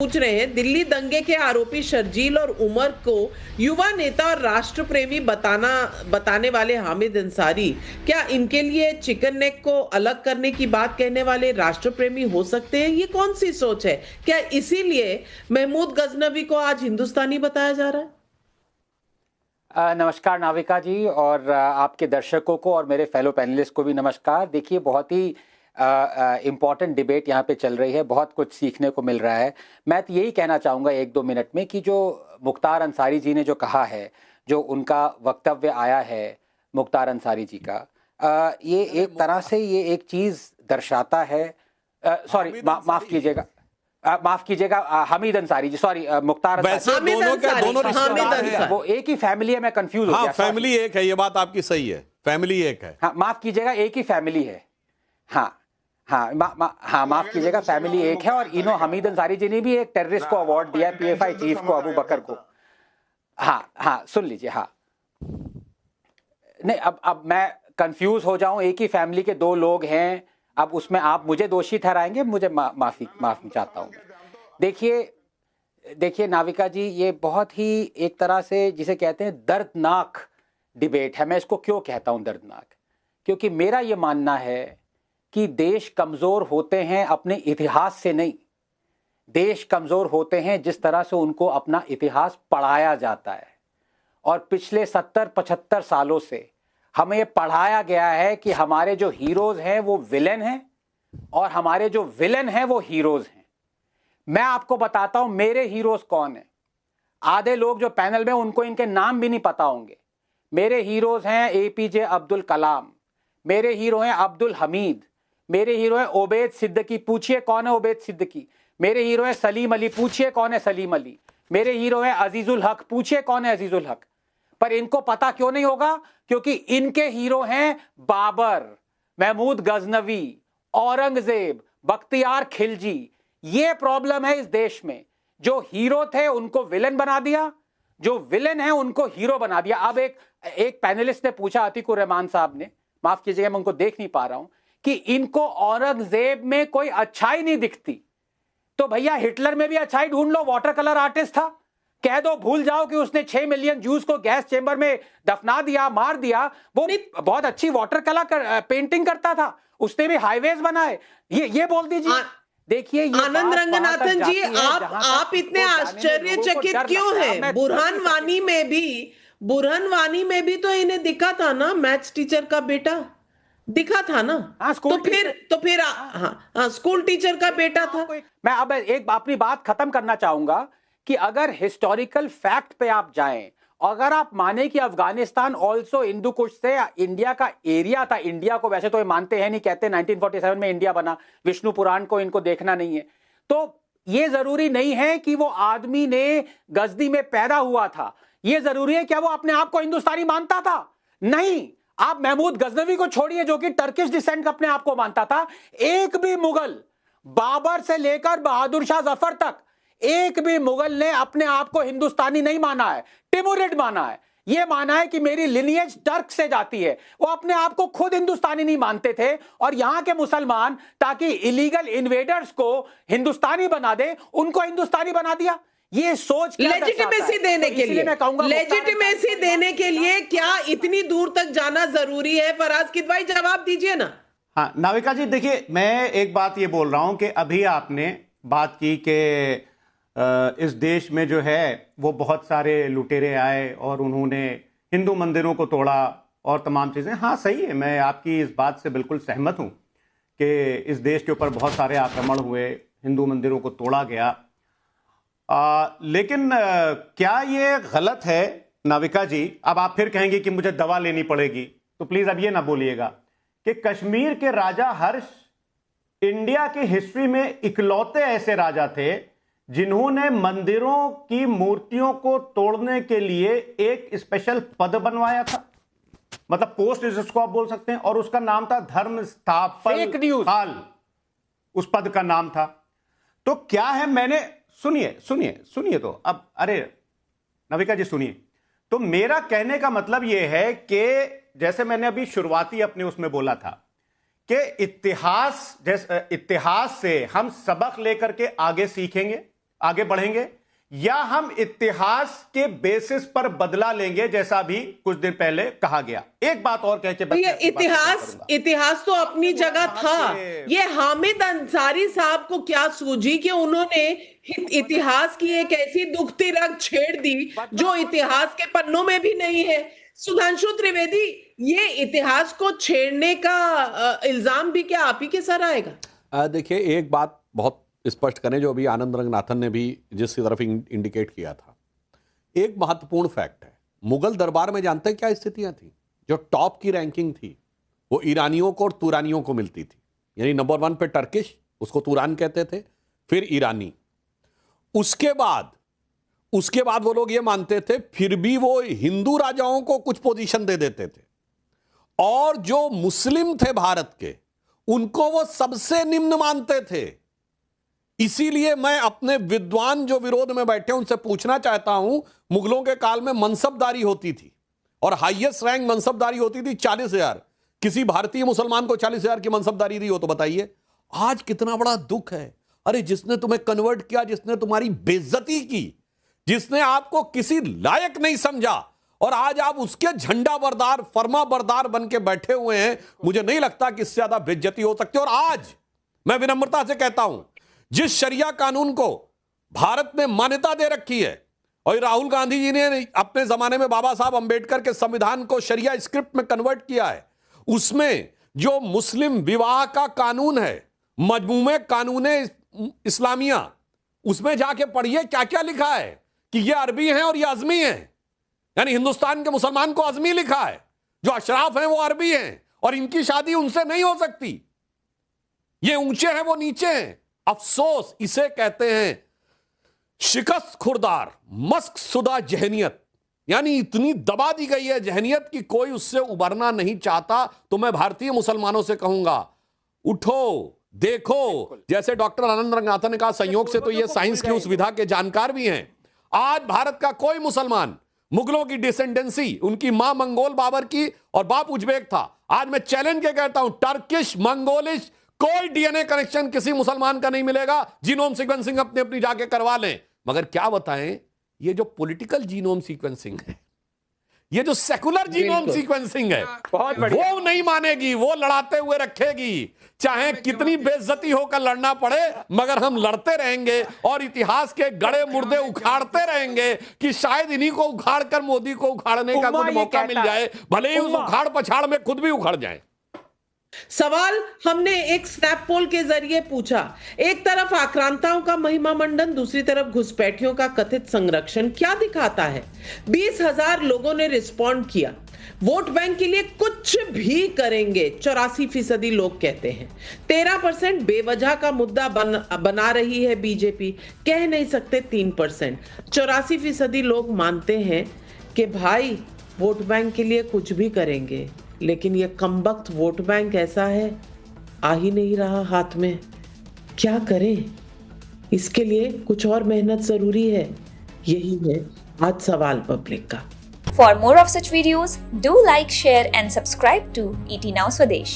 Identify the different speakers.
Speaker 1: पूछ रहे हैं, दिल्ली दंगे के आरोपी शर्जील और उमर को युवा नेता और राष्ट्र प्रेमी बताने वाले हामिद अंसारी क्या इनके लिए चिकन नेक को अलग करने की बात कहने वाले राष्ट्र प्रेमी हो सकते हैं? ये कौन सी सोच है? क्या इसीलिए महमूद गजनवी को आज हिंदुस्तानी बताया जा रहा है?
Speaker 2: नमस्कार नाविका जी, और आपके दर्शकों को और मेरे फेलो पैनलिस्ट को भी नमस्कार। देखिए, बहुत ही इम्पॉर्टेंट डिबेट यहाँ पे चल रही है, बहुत कुछ सीखने को मिल रहा है। मैं तो यही कहना चाहूँगा एक दो मिनट में कि जो मुख्तार अंसारी जी ने जो कहा है, जो उनका वक्तव्य आया है मुख्तार अंसारी जी का, ये एक तरह से ये एक चीज़ दर्शाता है। सॉरी, माफ़ कीजिएगा, हमीद अंसारी जी, सॉरी, मुख्तार
Speaker 3: वैसे दोनों रिश्तेदार
Speaker 2: वो एक ही फैमिली है, मैं कंफ्यूज हो गया।
Speaker 3: फैमिली एक है, ये बात आपकी सही है, फैमिली एक है।
Speaker 2: हाँ, माफ कीजिएगा, एक ही फैमिली है। हाँ, माफ कीजिएगा, फैमिली एक है। और हमीद अंसारी जी ने भी एक टेररिस्ट को अवार्ड दिया, पीएफआई चीफ को, अबू बकर को। हाँ, सुन लीजिए। हाँ, नहीं, अब मैं कंफ्यूज हो जाऊं, एक ही फैमिली के दो लोग हैं, अब उसमें आप मुझे दोषी ठहराएंगे, मुझे माफी चाहता हूं। देखिए नाविका जी, ये बहुत ही एक तरह से जिसे कहते हैं दर्दनाक डिबेट है। मैं इसको क्यों कहता हूं दर्दनाक? क्योंकि मेरा ये मानना है कि देश कमजोर होते हैं अपने इतिहास से नहीं, देश कमजोर होते हैं जिस तरह से उनको अपना इतिहास पढ़ाया जाता है। और पिछले 70-75 सालों से हमें ये पढ़ाया गया है कि हमारे जो हीरोज हैं वो विलेन हैं और हमारे जो विलेन हैं वो हीरोज हैं। मैं आपको बताता हूं मेरे हीरोज कौन है। आधे लोग जो पैनल में उनको इनके नाम भी नहीं पता होंगे। मेरे हीरोज हैं एपीजे अब्दुल कलाम, मेरे हीरो हैं अब्दुल हमीद, मेरे हीरो हैं ओबैद सिद्दीकी, पूछिए कौन है ओबैद सिद्दीकी। मेरे हीरो हैं सलीम अली, पूछिए कौन है सलीम अली। मेरे हीरो हैं अजीजुल हक, पूछिए कौन है अजीजुल हक। पर इनको पता क्यों नहीं होगा? क्योंकि इनके हीरो हैं बाबर, महमूद गजनवी, औरंगजेब, बख्तियार खिलजी। ये प्रॉब्लम है इस देश में। जो हीरो थे उनको विलन बना दिया, जो विलन है उनको हीरो बना दिया। अब एक पैनलिस्ट ने पूछा, अतीकुर रहमान साहब ने, माफ कीजिएगा मैं उनको देख नहीं पा रहा हूं, कि इनको औरंगजेब में कोई अच्छाई नहीं दिखती। तो भैया हिटलर में भी अच्छाई ढूंढ लो, वाटर कलर आर्टिस्ट था। कह दो, भूल जाओ कि उसने 6 मिलियन जूस को गैस चेंबर में दफना दिया, मार दिया। वो बहुत अच्छी वाटर कलर पेंटिंग करता था, उसने भी हाईवेज बनाए। ये बोल दीजिए। देखिए,
Speaker 1: आनंद रंगनाथन जी, आप इतने आश्चर्यचकित क्यों हैं? बुरहान वानी में भी तो इन्हें दिखा था ना, मैथ्स टीचर का बेटा दिखा था ना। तो फिर स्कूल टीचर का बेटा था।
Speaker 2: मैं अब एक अपनी बात खत्म करना चाहूंगा कि अगर हिस्टोरिकल फैक्ट पे आप जाएं, अगर आप माने कि अफगानिस्तान ऑल्सो हिंदू कुश से इंडिया का एरिया था, इंडिया को वैसे तो ये मानते हैं नहीं, कहते 1947 में इंडिया बना, विष्णु पुराण को इनको देखना नहीं है। तो ये जरूरी नहीं है कि वो आदमी ने गजनी में पैदा हुआ था। ये जरूरी है क्या वो अपने आप को हिंदुस्तानी मानता था? नहीं। आप महमूद गजनवी को छोड़िए जो कि टर्किश डिसेंट अपने आप को मानता था। एक भी मुगल, बाबर से लेकर बहादुर शाह जफर तक, एक भी मुगल ने अपने आप को हिंदुस्तानी नहीं माना है, टिमुरिड माना है। यह माना है कि मेरी लिनियज टर्क से जाती है। वो अपने आप को खुद हिंदुस्तानी नहीं मानते थे। और यहां के मुसलमान ताकि इलीगल इन्वेडर्स को हिंदुस्तानी बना दे, उनको हिंदुस्तानी बना दिया। ये सोच
Speaker 1: लेजिटिमेसी देने के लिए, लेजिटिमेसी देने के लिए क्या इतनी दूर तक जाना जरूरी है? फराज किदवाई, जवाब दीजिए ना।
Speaker 4: हाँ नाविका जी, देखिए मैं एक बात ये बोल रहा हूं कि अभी आपने बात की कि इस देश में जो है वो बहुत सारे लुटेरे आए और उन्होंने हिंदू मंदिरों को तोड़ा और तमाम चीजें। हाँ सही है, मैं आपकी इस बात से बिल्कुल सहमत हूं कि इस देश के ऊपर बहुत सारे आक्रमण हुए, हिंदू मंदिरों को तोड़ा गया। लेकिन क्या ये गलत है नाविका जी? अब आप फिर कहेंगे कि मुझे दवा लेनी पड़ेगी, तो प्लीज अब ये ना बोलिएगा कि कश्मीर के राजा हर्ष इंडिया की हिस्ट्री में इकलौते ऐसे राजा थे जिन्होंने मंदिरों की मूर्तियों को तोड़ने के लिए एक स्पेशल पद बनवाया था, मतलब पोस्ट जिसको आप बोल सकते हैं, और उसका नाम था धर्म स्थापन, उस पद का नाम था। तो क्या है, मैंने सुनिए तो अब, अरे नविका जी सुनिए, तो मेरा कहने का मतलब यह है कि जैसे मैंने अभी शुरुआती अपने उसमें बोला था कि इतिहास से हम सबक लेकर के आगे सीखेंगे, आगे बढ़ेंगे, या हम इतिहास के बेसिस पर बदला लेंगे, जैसा भी कुछ दिन पहले कहा गया। एक बात और कह के
Speaker 1: ये इतिहास तो अपनी जगह था। ये हामिद अंसारी साहब को क्या सूझी कि उन्होंने इतिहास की एक ऐसी दुखती रग छेड़ दी जो इतिहास के पन्नों में भी नहीं है। सुधांशु त्रिवेदी, ये इतिहास को छेड़ने का इल्जाम भी क्या आप ही के सर आएगा?
Speaker 3: देखिए, एक बात बहुत स्पष्ट करें, जो अभी आनंद रंगनाथन ने भी जिसकी तरफ इंडिकेट किया था, एक महत्वपूर्ण फैक्ट है। मुगल दरबार में जानते हैं क्या स्थितियां थी? जो टॉप की रैंकिंग थी वो ईरानियों को और तुरानियों को मिलती थी। यानी नंबर 1 पे टर्किश, उसको तुरान कहते थे, फिर ईरानी, उसके बाद वो लोग ये मानते थे फिर भी वो हिंदू राजाओं को कुछ पोजीशन दे देते थे, और जो मुस्लिम थे भारत के उनको वो सबसे निम्न मानते थे। इसीलिए मैं अपने विद्वान जो विरोध में बैठे उनसे पूछना चाहता हूं, मुगलों के काल में मनसबदारी होती थी और हाईएस्ट रैंक मनसबदारी होती थी 40,000। किसी भारतीय मुसलमान को 40,000 की मनसबदारी दी हो तो बताइए, आज कितना बड़ा दुख है। अरे जिसने तुम्हें कन्वर्ट किया, जिसने तुम्हारी बेइज्जती की, जिसने आपको किसी लायक नहीं समझा, और आज आप उसके झंडा बरदार, फरमा बरदार बन के बैठे हुए हैं। मुझे नहीं लगता कि इससे ज्यादा बेइज्जती हो सकती। और आज मैं विनम्रता से कहता हूं, जिस शरिया कानून को भारत ने मान्यता दे रखी है, और राहुल गांधी जी ने अपने जमाने में बाबा साहब अंबेडकर के संविधान को शरिया स्क्रिप्ट में कन्वर्ट किया है, उसमें जो मुस्लिम विवाह का कानून है, मजमूमे कानूने इस्लामिया, उसमें जाके पढ़िए क्या क्या लिखा है कि ये अरबी हैं और ये अजमी हैं। यानी हिंदुस्तान के मुसलमान को अजमी लिखा है, जो अशराफ हैं वो अरबी हैं, और इनकी शादी उनसे नहीं हो सकती। ये ऊंचे हैं वो नीचे हैं। अफसोस, इसे कहते हैं शिकस्त खुरदार, मस्क शुदा जहनियत। यानी इतनी दबा दी गई है जहनियत कि कोई उससे उबरना नहीं चाहता। तो मैं भारतीय मुसलमानों से कहूंगा, उठो, देखो। जैसे डॉक्टर आनंद रंगनाथन ने कहा, संयोग से तो ये साइंस की उस विधा के जानकार भी हैं। आज भारत का कोई मुसलमान मुगलों की डिसेंडेंसी, उनकी मां मंगोल बाबर की और बाप उज्बेक था। आज मैं चैलेंज के कहता हूं, टर्किश, मंगोलिश, कोई डीएनए कनेक्शन किसी मुसलमान का नहीं मिलेगा। जीनोम सीक्वेंसिंग अपनी अपनी जाके करवा लें। मगर क्या बताएं, ये जो पॉलिटिकल जीनोम सीक्वेंसिंग है, ये जो सेकुलर जीनोम सीक्वेंसिंग है, वो नहीं मानेगी, वो लड़ाते हुए रखेगी। चाहे कितनी बेइज्जती होकर लड़ना पड़े, मगर हम लड़ते रहेंगे और इतिहास के गड़े मुर्दे उखाड़ते रहेंगे कि शायद इन्हीं को उखाड़ कर मोदी को उखाड़ने का कुछ मौका मिल जाए, भले ही उस उखाड़ पछाड़ में खुद भी उखड़ जाए।
Speaker 1: सवाल हमने एक स्नैप पोल के जरिए पूछा। एक तरफ आक्रांताओं का महिमा मंडन, दूसरी तरफ घुसपैठियों का कथित संरक्षण क्या दिखाता है? 20,000 लोगों ने रिस्पॉन्ड किया। वोट बैंक के लिए कुछ भी करेंगे, 84% लोग कहते हैं। 13% बेवजह का मुद्दा बना रही है बीजेपी, कह नहीं सकते 3%। 84% लोग मानते हैं कि भाई वोट बैंक के लिए कुछ भी करेंगे, लेकिन ये कमबख्त वोट बैंक ऐसा है, आ ही नहीं रहा हाथ में। क्या करें? इसके लिए कुछ और मेहनत जरूरी है। यही है आज सवाल पब्लिक का।
Speaker 5: For more of such videos, do like, share and subscribe to ET Now Swadesh.